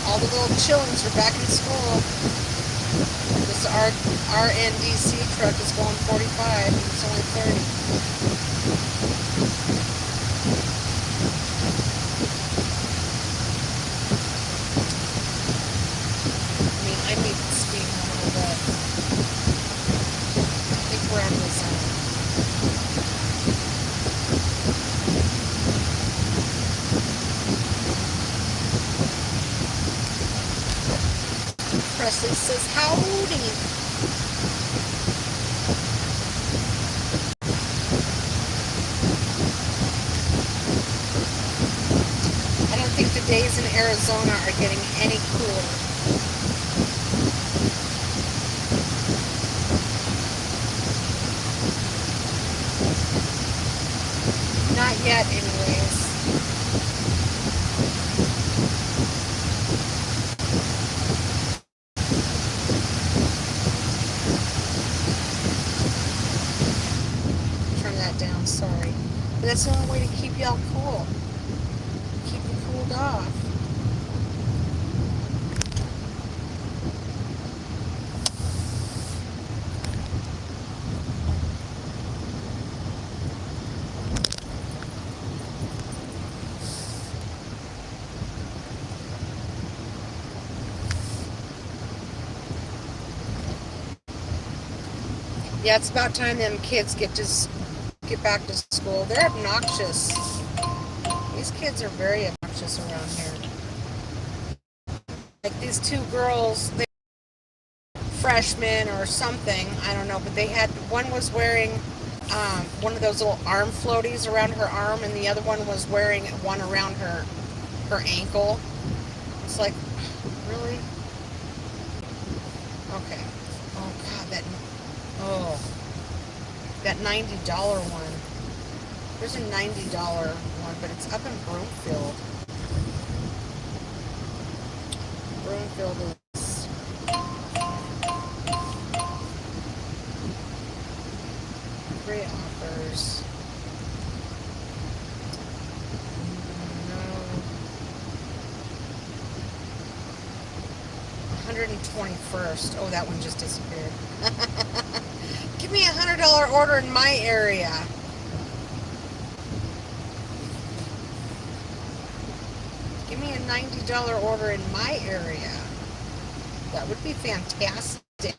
All the little chillings are back in school. This RNDC truck is going 45 and it's only 30. I need to speed a little bit. I think we're out of the zone. Presley says, howdy. I don't think the days in Arizona are getting any cooler. Not yet, anyways. Turn that down, sorry. But that's the only way to keep y'all cool. Keep you cooled off. Yeah, it's about time them kids get back to school. They're obnoxious. These kids are very obnoxious around here. Like these two girls, they're freshmen or something, I don't know, but one was wearing one of those little arm floaties around her arm, and the other one was wearing one around her ankle. It's like, really? Okay. Oh God, that $90 one. There's a $90 one, but it's up in Broomfield. Broomfield is great offers. No. 121st. Oh, that one just disappeared. Give me a $100 order in my area. Give me a $90 order in my area. That would be fantastic.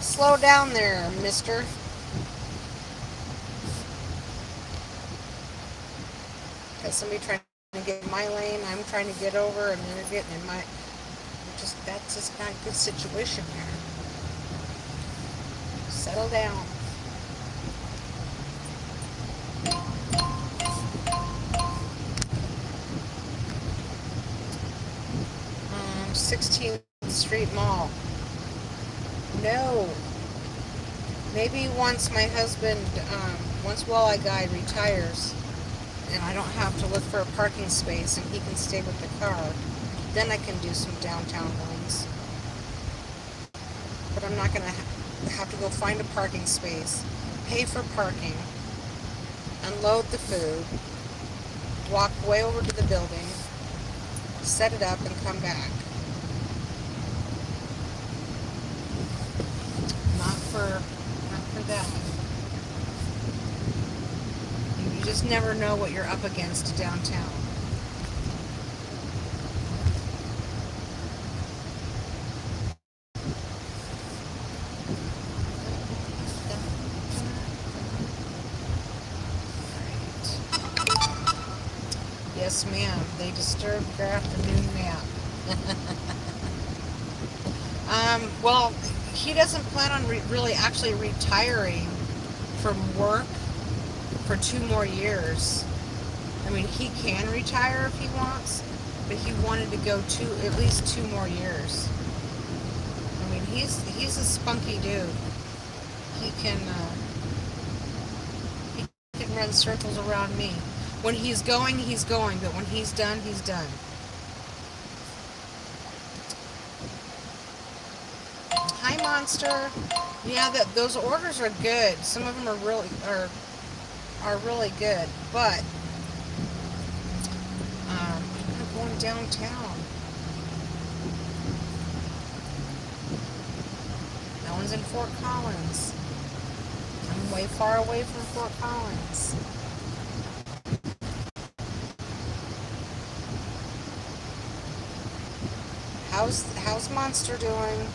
Slow down there, mister. Got somebody trying to get in my lane. I'm trying to get over, and they're getting in my... That's just not a good situation here. Settle down. 16th Street Mall. No. Maybe once my husband once Walleye Guy retires and I don't have to look for a parking space and he can stay with the car, then I can do some downtown ones. But I'm not going to have to go find a parking space, pay for parking, unload the food, walk way over to the building, set it up, and come back. Not for that. You just never know what you're up against downtown. Yes, ma'am. They disturbed your afternoon nap. Well, he doesn't plan on really actually retiring from work for 2 more years. I mean, he can retire if he wants, but he wanted to go at least 2 more years. I mean, he's a spunky dude. He can run circles around me. When he's going, but when he's done, he's done. Hi, Monster. Yeah, those orders are good. Some of them are really good, but I'm not going downtown. That one's in Fort Collins. I'm way far away from Fort Collins. How's Monster doing?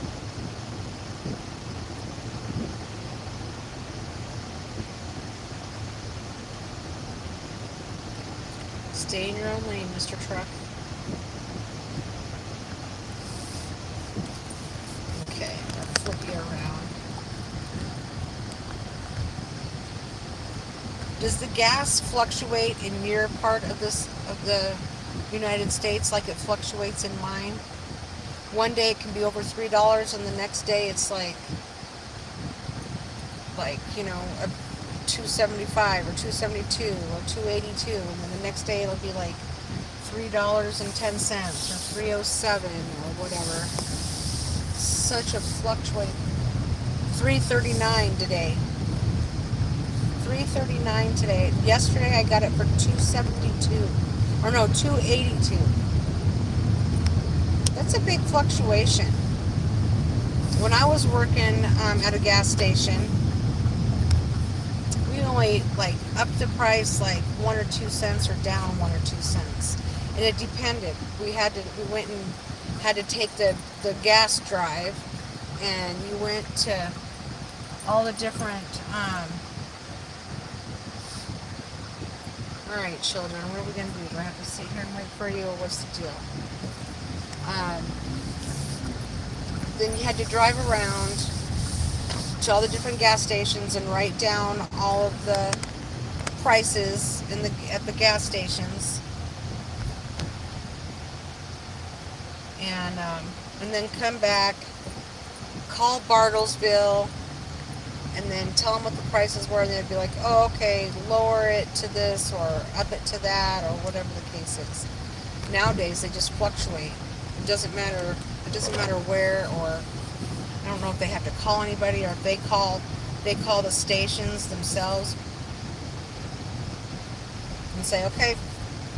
Stay in your own lane, Mr. Truck. Okay, I'll flip you around. Does the gas fluctuate in your part of the United States like it fluctuates in mine? One day it can be over $3, and the next day it's like a $2.75 or $2.72 or $2.82, and then the next day it'll be like $3.10 or $3.07 or whatever. Such a fluctuate. $3.39 today. $3.39 today. Yesterday I got it for $2.72, or no, $2.82. That's a big fluctuation. When I was working at a gas station, we only upped the price 1 or 2 cents or down 1 or 2 cents, and it depended. We went and had to take the gas drive, and you went to all the different. All right, children, what are we gonna do? Do I have to sit here and wait for you, or what's the deal? Then you had to drive around to all the different gas stations and write down all of the prices at the gas stations, and then come back, call Bartlesville, and then tell them what the prices were, and they'd be like, "Oh, okay, lower it to this or up it to that," or whatever the case is. Nowadays, they just fluctuate. It doesn't matter. It doesn't matter where, or I don't know if they have to call anybody, or if they call the stations themselves and say, "Okay,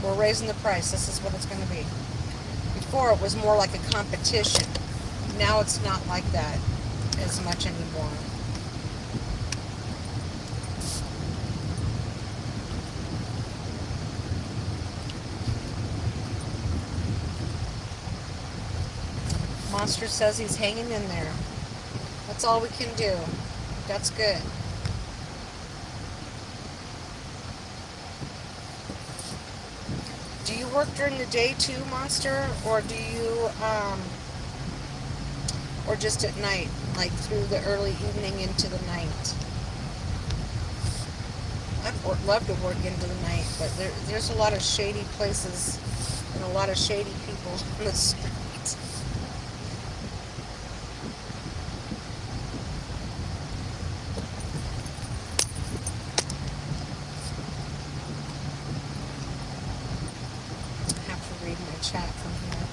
we're raising the price. This is what it's going to be." Before, it was more like a competition. Now it's not like that as much anymore. Monster says he's hanging in there. That's all we can do. That's good. Do you work during the day too, Monster? Or do you, or just at night, like through the early evening into the night? I'd love to work into the night, but there's a lot of shady places and a lot of shady people on the street. chat from here.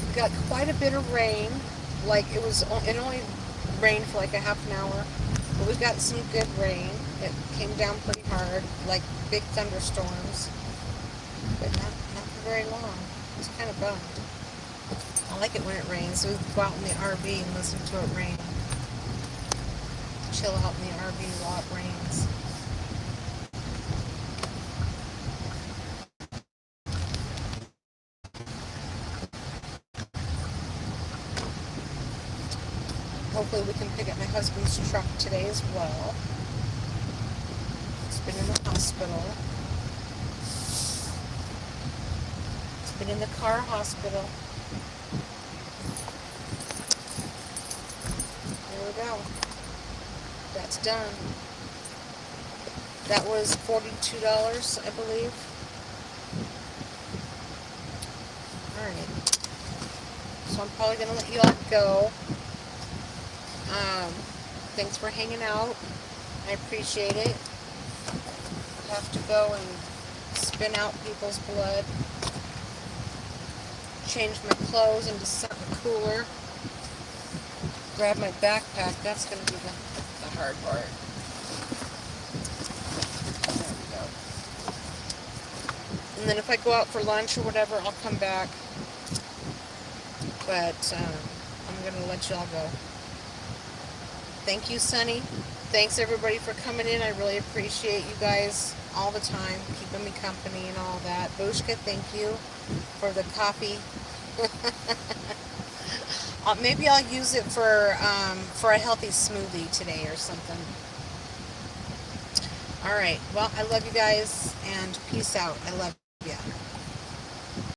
We got quite a bit of rain. Like it only rained for like a half an hour, but we got some good rain. It came down pretty hard, like big thunderstorms, but not for very long. I was kind of bummed. I like it when it rains. So we go out in the RV and listen to it rain. Chill out in the RV while it rains. Hopefully we can pick up my husband's truck today as well. It's been in the hospital. It's been in the car hospital. There we go. That's done. That was $42, I believe. Alright. So I'm probably going to let you all go. Thanks for hanging out. I appreciate it. I have to go and spin out people's blood. Change my clothes into something cooler. Grab my backpack. That's going to be the hard part. There we go. And then if I go out for lunch or whatever, I'll come back. But I'm going to let y'all go. Thank you, Sunny. Thanks, everybody, for coming in. I really appreciate you guys all the time, keeping me company and all that. Bushka, thank you for the coffee. Maybe I'll use it for a healthy smoothie today or something. All right. Well, I love you guys, and peace out. I love you.